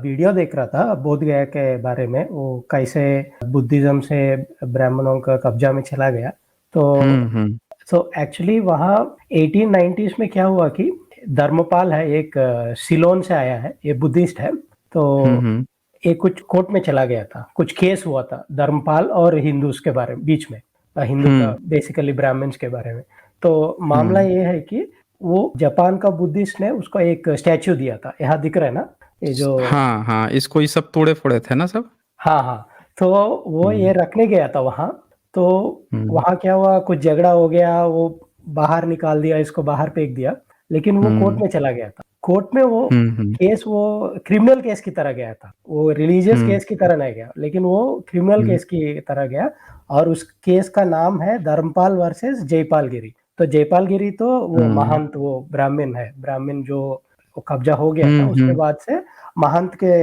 Video देख रहा था बोध गया के बारे में, वो कैसे बुद्धिज्म से ब्राह्मणों का कब्जा में चला गया। तो हम्म। एक्चुअली वहाँ 1890s में क्या हुआ कि धर्मपाल है, एक सिलोन से आया है, ये बुद्धिस्ट है। तो हम्म। ये कुछ कोर्ट में चला गया था, कुछ केस हुआ था धर्मपाल और हिंदूज के बारे में बीच में, हिंदू का बेसिकली ब्राह्मण्स के बारे में। तो मामला ये है कि वो जापान का बुद्धिस्ट ने उसको एक स्टैचू दिया था, यहाँ दिख रहा है ना ये जो। हाँ हाँ, इसको ये सब तोड़े फोड़े थे ना सब। हाँ हाँ। तो वो ये रखने गया था वहाँ। तो हम्म वहाँ क्या हुआ, कुछ झगड़ा हो गया, वो बाहर निकाल दिया, इसको बाहर फेंक दिया। लेकिन वो कोर्ट हम्म में चला गया था। कोर्ट में वो हम्म केस वो क्रिमिनल केस की तरह गया था, वो रिलीजियस केस की तरह नहीं गया, लेकिन वो क्रिमिनल केस की तरह गया। और उस केस का नाम है धर्मपाल वर्सेस जयपाल गिरी। तो जयपाल गिरी तो वो महंत, वो ब्राह्मण है, ब्राह्मण जो वो कब्जा हो गया था, उसके बाद से महंत के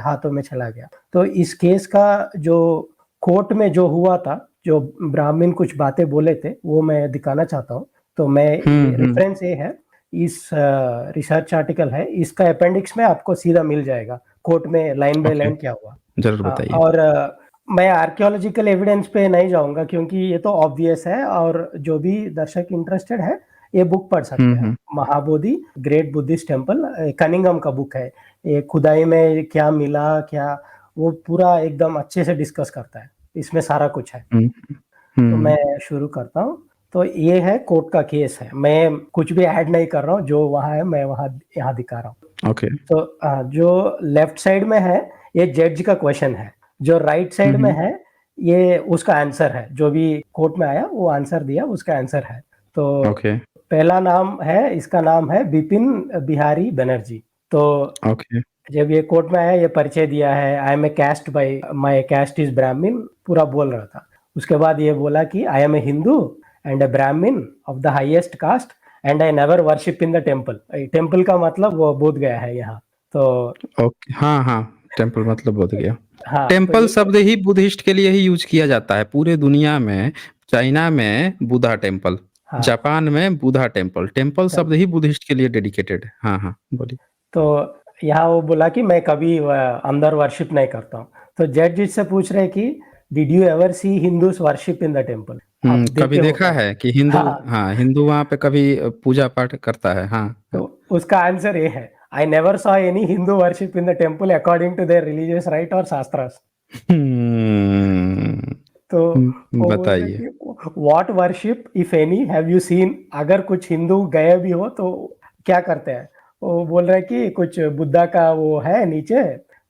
हाथों में चला गया। तो इस केस का जो कोर्ट में जो हुआ था, जो ब्राह्मण कुछ बातें बोले थे, वो मैं दिखाना चाहता हूँ। तो मैं रेफरेंस ये है, इस रिसर्च आर्टिकल है, इसका अपेंडिक्स में आपको सीधा मिल जाएगा कोर्ट में लाइन बाय लाइन क्या हुआ। जरूर बताइए। और मैं आर्कियोलॉजिकल एविडेंस पे नहीं जाऊंगा क्योंकि ये तो ऑब्वियस है, और जो भी दर्शक इंटरेस्टेड है ये बुक पढ़ सकते हैं, Mahabodhi great Buddhist temple, Cunningham का बुक है। ये खुदाई में क्या मिला, क्या वो पूरा एकदम अच्छे से डिस्कस करता है, इसमें सारा कुछ है। तो मैं शुरू करता हूँ। तो ये है कोर्ट का केस है, मैं कुछ भी ऐड नहीं कर रहा हूँ, जो वहाँ है मैं वहाँ यहाँ दिखा रहा हूँ। ओके। तो जो लेफ्ट साइड में है ये जज का क्वेश्चन है, जो राइट साइड में है ये उसका आंसर है, जो भी कोर्ट में आया वो आंसर दिया, उसका आंसर है। तो पहला नाम है, इसका नाम है बिपिन बिहारी बनर्जी। तो जब ये कोर्ट में आया, ये परिचय दिया है, I am a caste by my caste is Brahmin, पूरा बोल रहा था। उसके बाद ये बोला कि I am a Hindu and a Brahmin of the highest caste and I never worship in the temple. Temple का मतलब वो बोध गया है यहाँ। तो ओके, हाँ हाँ, टेम्पल मतलब बोध गया। हाँ, टेम्पल तो शब्द ही बुद्धिस्ट के लिए ही यूज किया जाता है पूरे दुनिया में। चाइना में बुद्धा टेम्पल, हाँ, जापान में बुद्धा टेम्पल, टेम्पल शब्द ही बुद्धिस्ट के लिए डेडिकेटेड है। हाँ हाँ, बोलिए। तो यहाँ वो बोला कि मैं कभी अंदर वर्शिप नहीं करता हूँ। तो जज इससे पूछ रहे कि did you ever see Hindus worship in the temple, आप कभी देखे हो देखा क्या? है कि हिंदू, हाँ, हाँ, हिंदू वहाँ पे कभी पूजा पाठ करता है? हाँ तो उसका आंसर ये है, I never saw any Hindu worship in the temple according to their religious rites और शास्त्रास। तो वो बोल रहे बताइए। कि what worship if any have you seen, अगर कुछ हिंदू गए भी हो तो क्या करते हैं? वो बोल रहे कि कुछ बुद्धा का वो है नीचे,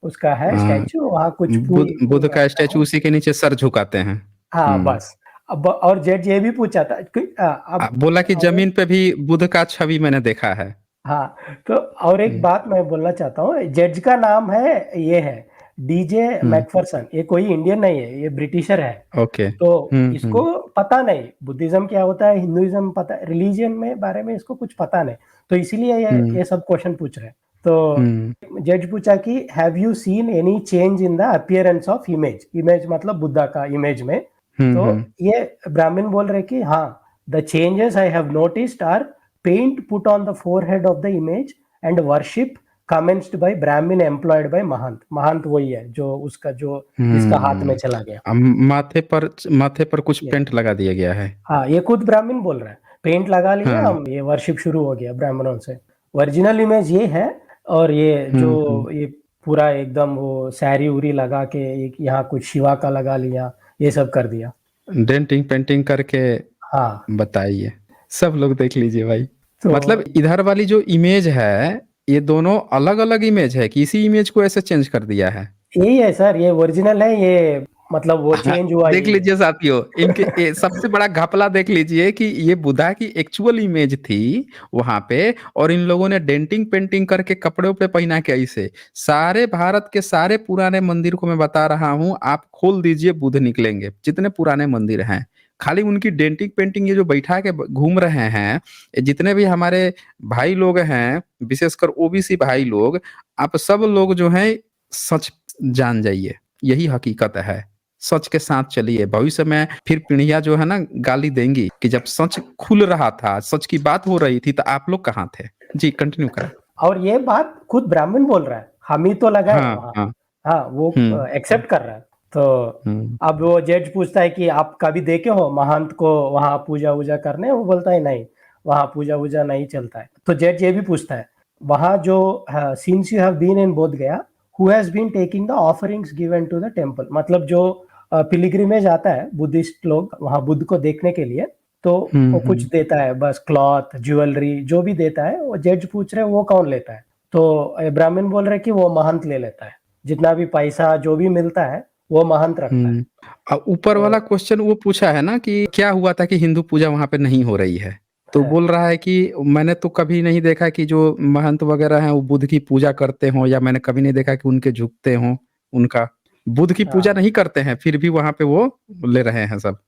उसका है स्टैचू, वहाँ कुछ फूल बुद्ध का रखता स्टैचू है। उसी के नीचे सर झुकाते हैं। हाँ बस। अब और जज ये भी पूछा था कि अब बोला कि जमीन पे भी बुद्ध का छवि मैंने देखा है। हाँ। तो और एक बात मैं बोलना चाहता हूँ, जज का नाम है, ये है डीजे मैकफरसन, ये कोई इंडियन नहीं है, ये ब्रिटिशर है। ओके। तो इसको पता नहीं बुद्धिज्म क्या होता है, हिंदुइज्म पता, रिलीजियन में बारे में इसको कुछ पता नहीं, तो इसीलिए ये सब क्वेश्चन पूछ रहे हैं। तो जज पूछा कि have you seen any change in the appearance of image, image मतलब बुद्धा का इमेज में। तो ये ब्राह्मण बोल रहे कि हाँ, the changes I have noticed are paint put on the forehead of the image and worship commenced by Brahmin employed by महंत। महंत वही है जो उसका, जो जिसका हाथ में चला गया। माथे पर कुछ पेंट लगा दिया गया है। हाँ, ये खुद ब्राह्मण बोल रहा है, पेंट लगा लिया हम, ये वर्शिप शुरू हो गया ब्राह्मणों से। ओरिजिनल इमेज ये है, और ये जो ये पूरा एकदम वो सैरी उरी लगा के एक यहाँ कुछ शिवा का लगा लिया, ये सब कर दिया, डेंटिंग पेंटिंग करके। हाँ, बताइए, सब लोग देख लीजिए भाई। तो मतलब इधर वाली जो इमेज है, ये दोनों अलग अलग इमेज है कि इसी इमेज को ऐसे चेंज कर दिया है? यही है सर, ये ओरिजिनल है, ये मतलब वो हाँ, चेंज हुआ देख यही है। लीजिए साथियों, इनके सबसे बड़ा घपला देख लीजिए कि ये बुद्धा की एक्चुअल इमेज थी वहां पे, और इन लोगों ने डेंटिंग पेंटिंग करके कपड़ों पे पहना के ऐसे। सारे भारत के सारे पुराने मंदिर को मैं बता रहा हूं, आप खोल दीजिए बुद्ध निकलेंगे, जितने पुराने मंदिर हैं। खाली उनकी डेंटिंग पेंटिंग ये जो बैठा के घूम रहे हैं, ये जितने भी हमारे भाई लोग हैं, विशेषकर ओबीसी भाई लोग, आप सब लोग जो हैं सच जान जाइए, यही हकीकत है। सच के साथ चलिए, भविष्य में फिर पीढ़ियां जो है ना गाली देंगी कि जब सच खुल रहा था, सच की बात हो रही थी, तो आप लोग कहाँ थे। जी कंटिन्यू करें। और ये बात खुद ब्राह्मण बोल रहा है, हम ही तो लगाए हाँ वहाँ। हाँ। हाँ, वो एक्सेप्ट कर रहा है। तो हम्म अब वो जज पूछता है कि आप कभी देखे हो महंत को वहाँ पूजा वूजा करने? वो बोलता है नहीं, वहाँ पूजा वूजा नहीं चलता है। तो जज ये भी पूछता है, वहाँ जो since you have been in Bodh Gaya, who has been taking the offerings given to the temple? मतलब जो पिलिग्रिमेज आता है बुद्धिस्ट लोग वहाँ बुद्ध को देखने के लिए, तो वो कुछ देता है, बस क्लॉथ, ज्वेलरी जो भी देता है। वो जज पूछ रहे वो कौन लेता है? तो ब्राह्मण बोल रहे कि वो महंत ले लेता है, जितना भी पैसा जो भी मिलता है वो महंत रखता है। ऊपर तो वाला क्वेश्चन वो पूछा है ना कि क्या हुआ था कि हिंदू पूजा वहां पे नहीं हो रही है, तो है, बोल रहा है कि मैंने तो कभी नहीं देखा कि जो महंत वगैरह हैं वो बुद्ध की पूजा करते हों, या मैंने कभी नहीं देखा कि उनके झुकते हों। उनका बुद्ध की पूजा हाँ, नहीं करते हैं, फिर भी वहां पे वो ले रहे हैं सब।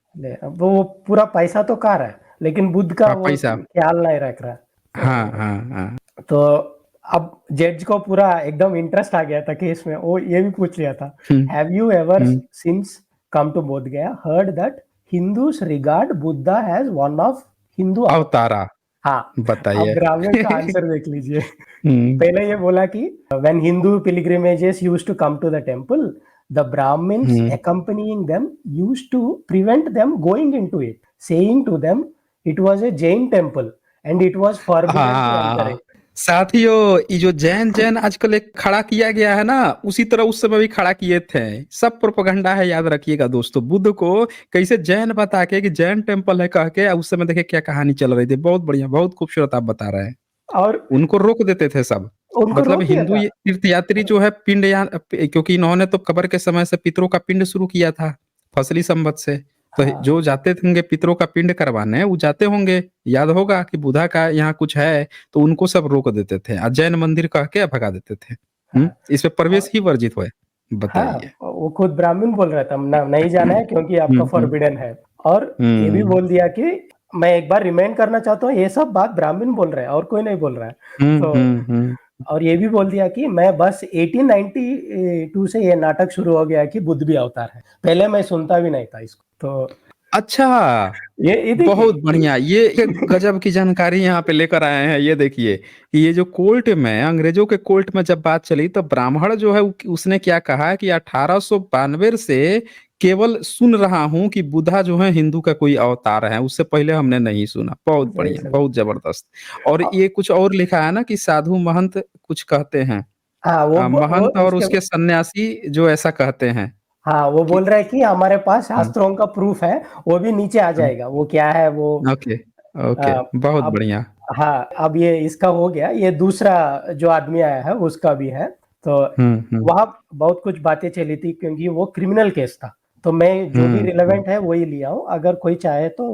अब वो पूरा पैसा तो कार है, लेकिन बुद्ध का हाँ, वो पैसा। ख्याल नहीं रख रहा। हाँ तो हाँ हाँ। तो अब जज को पूरा एकदम इंटरेस्ट आ गया था केस में। वो ये भी पूछ लिया था, hmm have you ever hmm. Since come to Bodh Gaya heard that Hindus regard Buddha has one of Hindu avatar? Avatara. हाँ, अब बताइए। ब्राह्मण का आंसर देख लीजिए। हम्म पहले ये बोला कि when Hindu pilgrimages used to come to the temple, the Brahmins hmm. accompanying them used to prevent them going into it, saying to them it was a Jain temple and it was forbidden to enter हाँ it. साथियों, ये जो जैन जैन आजकल एक खड़ा किया गया है ना, उसी तरह उस समय भी खड़ा किए थे। सब प्रोपेगेंडा है, याद रखिएगा दोस्तों। बुद्ध को कैसे जैन बता के कि जैन टेम्पल है कह के, उस समय देखिए क्या कहानी चल रही थी। बहुत बढ़िया, बहुत खूबसूरत आप बता रहे हैं। और उनको रोक देते थे सब। उनको मतलब रोक दिया हिंदू था। ये तीर्थयात्री जो है पिंड या, क्योंकि इन्होंने तो कबर के समय से पितरों का पिंड शुरू किया था, फसली संवत से। तो हाँ, जो जाते होंगे पितरों का पिंड करवाने, वो जाते होंगे, याद होगा कि बुधा का यहाँ कुछ है, तो उनको सब रोक देते थे और जैन मंदिर कह के भगा देते थे। हाँ, इसमें प्रवेश और ही वर्जित हुए। हाँ, बताइए। वो खुद ब्राह्मण बोल रहा था नहीं जाना है क्योंकि आपका हम्म फॉरबिडन है। और ये भी हम्म बोल दिया कि मैं एक बार रिमाइंड करना चाहता हूँ, ये सब बात ब्राह्मण बोल रहा है और कोई नहीं बोल रहा है। तो हम्म। और ये भी बोल दिया कि मैं बस 1892 से ये नाटक शुरू हो गया कि बुद्ध भी अवतार है, पहले मैं सुनता भी नहीं था इसको। तो अच्छा, ये बहुत देखिए। बढ़िया। ये एक गजब की जानकारी यहाँ पे लेकर आए हैं। ये देखिए कि ये जो कोर्ट में, अंग्रेजों के कोर्ट में जब बात चली, तो ब्राह्मण जो है उसने क्या कहा कि 1892 से केवल सुन रहा हूं कि बुद्धा जो है हिंदू का कोई अवतार है, उससे पहले हमने नहीं सुना। बहुत नहीं बढ़िया, सुन। बहुत जबरदस्त। और अ, ये कुछ और लिखा है ना कि साधु महंत कुछ कहते हैं। हाँ, वो महंत और उसके उसके सन्यासी जो ऐसा कहते हैं हाँ, वो कि बोल रहा है कि हमारे पास हम्म, शास्त्रों का प्रूफ है, वो भी नीचे आ जाएगा, वो क्या है वो। ओके ओके, अ, बहुत अब बढ़िया। हाँ, अब ये इसका हो गया, ये दूसरा जो आदमी आया है उसका भी है। तो हम्म। वहाँ बहुत कुछ बातें चली थी क्योंकि वो क्रिमिनल केस था। तो मैं जो भी हम्म रिलेवेंट है वही लिया हूँ। अगर कोई चाहे तो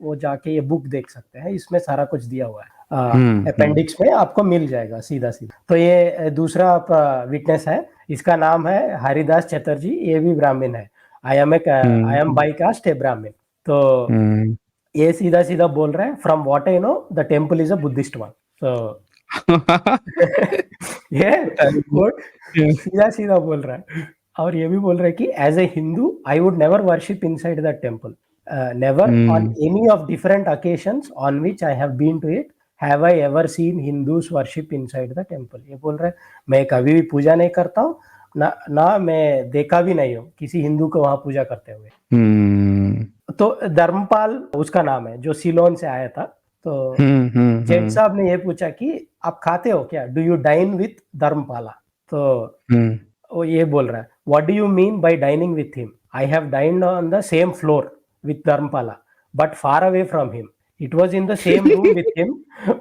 वो जाके ये बुक देख सकते हैं, इसमें सारा कुछ दिया हुआ है। हम्म। अपेंडिक्स में आपको मिल जाएगा सीधा सीधा। तो ये दूसरा विटनेस है, इसका नाम है हरिदास चटर्जी, ये भी ब्राह्मण है। I am hmm by caste a Brahmin. तो हम्म। ये सीधा सीधा बोल रहे हैं, from what I know the temple is a Buddhist one. तो ये बताइए। वो सीधा सीधा बोल रहा है। और ये भी बोल रहा है कि as a Hindu I would never worship inside the temple, never on hmm any of different occasions on which I have been to it have I ever seen Hindus worship inside the temple. ये बोल रहा है मैं कभी भी पूजा नहीं करता हूँ, ना मैं देखा भी नहीं हूँ किसी हिंदू को वहां पूजा करते हुए। हम्म तो धर्मपाल उसका नाम है, जो सिलोन से आया था। तो जज हम्म। साहब ने ये पूछा कि आप खाते हो क्या, do you dine with Dharmapala? तो हम्म। वो ये बोल रहा है, what do you mean by dining with him? I have dined on the same floor with Dharmapala but far away from him. It was in the same room with him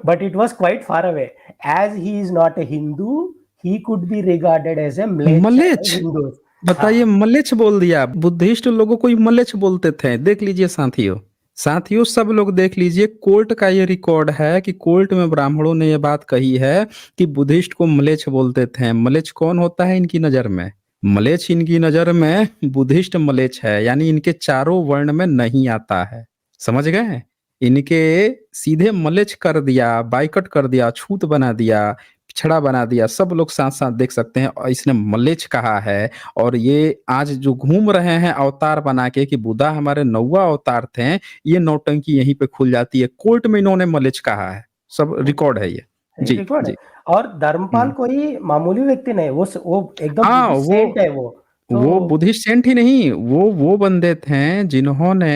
but it was quite far away, as he is not a Hindu he could be regarded as a mleccha mleccha. Hindu. हाँ, बताइए, मलेच्छ बोल दिया। Buddhist लोगों को ही मलेच्छ बोलते थे। देख लीजिए साथियों, साथियों सब लोग देख लीजिए, कोर्ट का ये रिकॉर्ड है कि कोर्ट में ब्राह्मणों ने ये बात कही है कि बुद्धिस्ट को मलेच्छ बोलते थे। मलेच्छ कौन होता है इनकी नजर में? मलेच्छ इनकी नजर में बुद्धिस्ट मलेच्छ है, यानी इनके चारों वर्ण में नहीं आता है। समझ गए? इनके सीधे मलेच्छ कर दिया, बाइकट कर दिया, छूत बना दिया, पिछड़ा बना दिया। सब लोग साथ साथ देख सकते हैं, और इसने मलेच्छ कहा है। और ये आज जो घूम रहे हैं अवतार बना के कि बुद्धा हमारे 9वां अवतार थे, ये नौटंकी यहीं पे खुल जाती है। कोर्ट में इन्होंने मलेच्छ कहा है, सब रिकॉर्ड है ये। जी, रिकॉर्ड है। जी। और धर्मपाल कोई मामूली व्यक्ति नहीं, वो एकदम हाँ, बुद्धिस्ट सेंट है वो। वो तो बुद्धिस्ट सेंट ही नहीं, वो बंदे थे जिन्होंने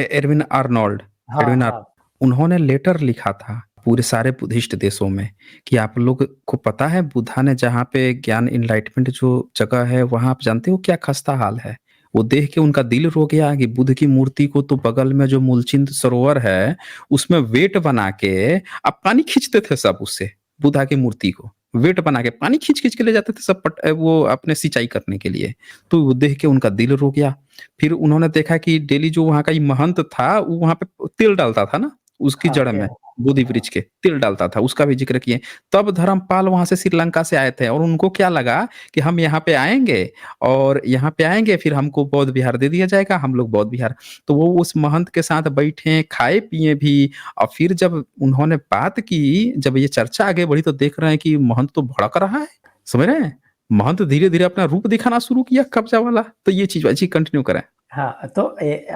एडविन आर्नोल्ड, हाँ, एडविन आर हाँ, उन्होंने लेटर लिखा था पूरे सारे बुद्धिस्ट देशों में कि आप लोग को पता है बुद्धा ने जहाँ पे ज्ञान इनलाइटमेंट जो जगह है वहां आप जानते हो क्या खस्ता हाल है। वो देख के उनका दिल रो गया कि बुद्ध की मूर्ति को तो बगल में जो मूलचिंत सरोवर है उसमें वेट बना के आप पानी खींचते थे सब उससे, बुद्धा की मूर्ति को वेट बना के पानी खींच खींच के ले जाते थे सब वो अपने सिंचाई करने के लिए। तो वो देख के उनका दिल रो गया। फिर उन्होंने देखा कि डेली जो वहाँ का ये महंत था वो वहाँ पे तेल डालता था ना उसकी हाँ, जड़ ओके, में, बोधि हाँ, वृक्ष के तेल डालता था, उसका भी जिक्र किए। तब धर्मपाल वहां से श्रीलंका से आए थे और उनको क्या लगा कि हम यहाँ पे आएंगे और यहाँ पे आएंगे फिर हमको बौद्ध विहार दे दिया जाएगा, हम लोग बौद्ध विहार। तो वो उस महंत के साथ बैठे खाए पिए भी। और फिर जब उन्होंने बात की, जब ये चर्चा आगे बढ़ी तो देख रहे हैं कि महंत तो भड़क रहा है, समझ रहे हैं, महंत धीरे धीरे अपना रूप दिखाना शुरू किया कब्जा वाला। तो ये चीज जी कंटिन्यू करें। हाँ, तो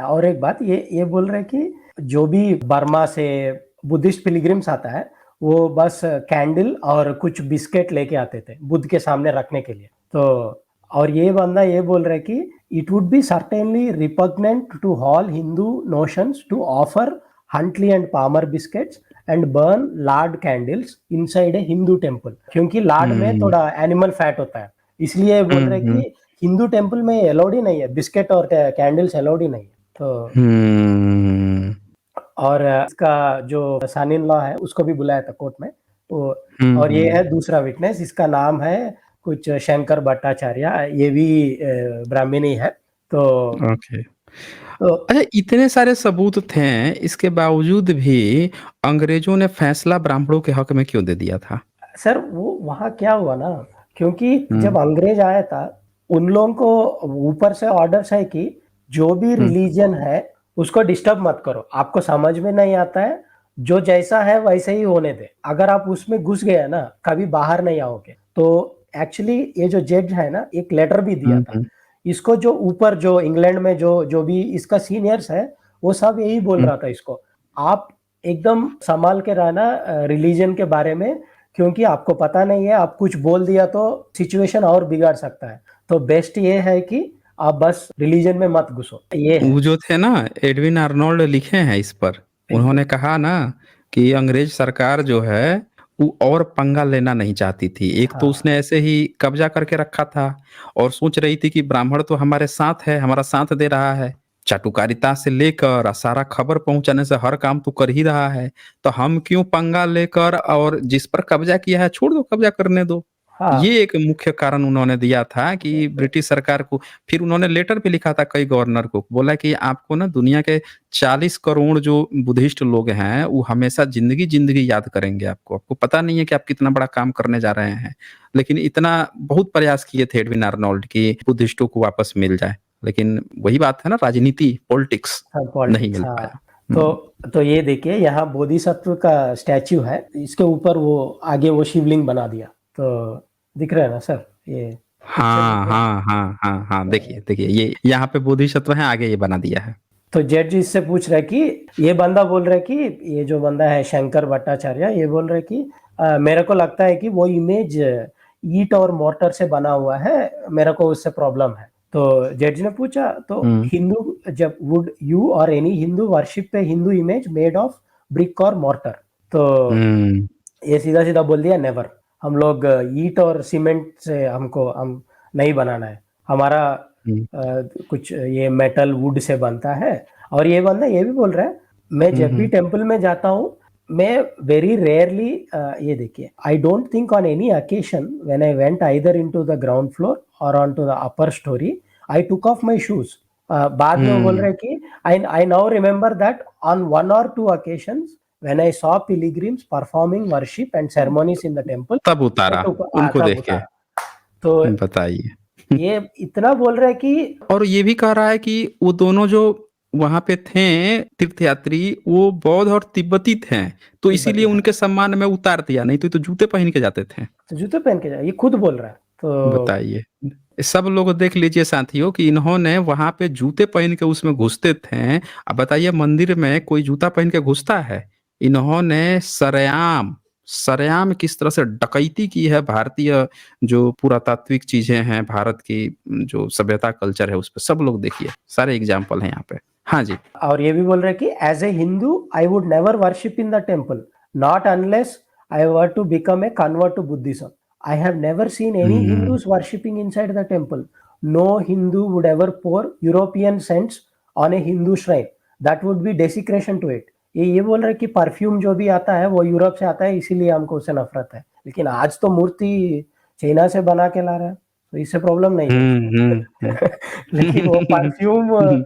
और एक बात ये बोल रहे हैं कि जो भी बर्मा से बुद्धिस्ट पिलग्रिम्स आता है वो बस कैंडल और कुछ बिस्किट लेके आते थे बुद्ध के सामने रखने के लिए। तो और ये बंदा ये बोल रहा है कि it would be certainly repugnant to all Hindu notions to offer Huntley and Palmer biscuits and burn lard candles inside a Hindu temple, क्योंकि लार्ड में हम्म थोड़ा एनिमल फैट होता है, इसलिए बोल रहे हैं हम्म कि हिंदू टेम्पल में अलाउड ही नहीं है, बिस्किट और कैंडल्स अलाउड ही नहीं है। तो हम्म और इसका जो सन इन लॉ है उसको भी बुलाया था कोर्ट में। तो और ये हम्म है दूसरा विटनेस, इसका नाम है कुछ शंकर भट्टाचार्य, ये भी ब्राह्मणी है। तो ओके। तो अच्छा, इतने सारे सबूत थे, इसके बावजूद भी अंग्रेजों ने फैसला ब्राह्मणों के हक में क्यों दे दिया था? सर वो वहाँ क्या हुआ ना, क्योंकि हम्म जब अंग्रेज आया था उन लोगों को ऊपर से ऑर्डर्स है कि जो भी हम्म रिलीजन है उसको डिस्टर्ब मत करो, आपको समझ में नहीं आता है जो जैसा है वैसे ही होने दे, अगर आप उसमें घुस गए ना कभी बाहर नहीं आओगे। तो एक्चुअली ये जो जज है ना एक लेटर भी दिया था हम्म इसको, जो ऊपर जो इंग्लैंड में जो जो भी इसका सीनियर्स है वो सब यही बोल हम्म रहा था इसको, आप एकदम संभाल के रहना रिलीजन के बारे में, क्योंकि आपको पता नहीं है, आप कुछ बोल दिया तो सिचुएशन और बिगाड़ सकता है। तो बेस्ट ये है कि आप बस रिलीजन में मत घुसो, ये है। वो जो थे ना, एडविन आर्नोल्ड लिखे हैं इस पर। बिल्कुल। उन्होंने कहा ना कि अंग्रेज सरकार जो है वो और पंगा लेना नहीं चाहती थी। एक तो हाँ, उसने ऐसे ही कब्जा करके रखा था और सोच रही थी कि ब्राह्मण तो हमारे साथ है, हमारा साथ दे रहा है, चाटुकारिता से लेकर सारा खबर पहुंचाने से हर काम तो कर ही रहा है, तो हम क्यों पंगा लेकर, और जिस पर कब्जा किया है छोड़ दो, कब्जा करने दो। हाँ, ये एक मुख्य कारण उन्होंने दिया था कि ब्रिटिश सरकार को। फिर उन्होंने लेटर भी लिखा था कई गवर्नर को, बोला कि आपको ना दुनिया के 40 करोड़ जो बुद्धिस्ट लोग हैं वो हमेशा जिंदगी जिंदगी याद करेंगे आपको, आपको पता नहीं है कि आप कितना बड़ा काम करने जा रहे हैं। लेकिन इतना बहुत प्रयास किए थे एडविन आर्नोल्ड कि बुद्धिस्टों को वापस मिल जाए, लेकिन वही बात है ना, राजनीति, पॉलिटिक्स, हाँ, नहीं पॉलिटिक्स, मिल हाँ। पाया। तो ये देखिए यहाँ बोधिसत्व का स्टैच्यू है, इसके ऊपर वो आगे वो शिवलिंग बना दिया, तो दिख रहा है ना सर, ये पिक्चर दिख हाँ रहा है। हाँ हाँ हाँ हाँ, देखिए देखिए ये यहाँ पे बोधिसत्व है, आगे ये बना दिया है। तो जज इससे पूछ रहा है कि ये बंदा बोल रहा है कि ये जो बंदा है शंकर भट्टाचार्य ये बोल रहा है कि मेरे को लगता है कि वो इमेज ईट और मोर्टर से बना हुआ है, मेरे को उससे प्रॉब्लम है। तो जज ने पूछा तो हम्म हिंदू जब वुड यू और एनी हिंदू वर्शिप पे Hindu image made of brick और मोर्टर, तो हम्म ये सीधा सीधा बोल दिया नेवर, हम लोग ईट और सीमेंट से हमको हम नहीं बनाना है, हमारा हम्म कुछ ये मेटल वुड से बनता है। और ये बंदा ये भी बोल रहा है मैं जब भी हम्म टेम्पल में जाता हूँ मैं वेरी रेयरली, ये देखिए, I don't think on any occasion when I went either into the ground floor और on to the upper storey I took off my shoes. बाद में वो बोल रहे हम्म हैं कि I now remember that on 1 or 2 occasions when I saw pilgrims performing worship and ceremonies in the temple, तब I उतारा, took उनको तब देख के। उतारा। तो बताइए। ये इतना बोल रहा है कि और ये भी कह रहा है कि वो दोनों जो वहां पे थे तीर्थयात्री वो बौद्ध और तिब्बती थे, तो तिब्बती, इसीलिए हाँ, उनके सम्मान में उतार दिया, नहीं तो जूते पहन के जाते थे। तो जूते पहन के जाए, ये खुद बोल रहा है। तो बताइए। सब लोग देख लीजिए साथियों कि इन्होंने वहां पे जूते पहन के उसमें घुसते थे। अब बताइए मंदिर में कोई जूता पहन के घुसता है? इन्होंने सरेआम सरेआम किस तरह से डकैती की है भारतीय जो पुरातात्विक चीजें हैं भारत की, जो सभ्यता कल्चर है उस पे सब लोग देखिए, सारे एग्जाम्पल हैं यहाँ पे। हाँ जी। और ये भी बोल रहे हैं कि as a Hindu I would never worship in the temple not unless I were to become a convert to Buddhism. I have never seen any Hindus worshipping inside the temple. No Hindu would ever pour European scents on a Hindu shrine. That would be desecration to it. ये बोल रहे कि perfume जो भी आता है वो Europe से आता है, इसीलिए हमको उससे नफरत है। लेकिन आज तो मूर्ति चाइना से बना के ला रहा है, तो इससे प्रॉब्लम नहीं है। लेकिन वो परफ्यूम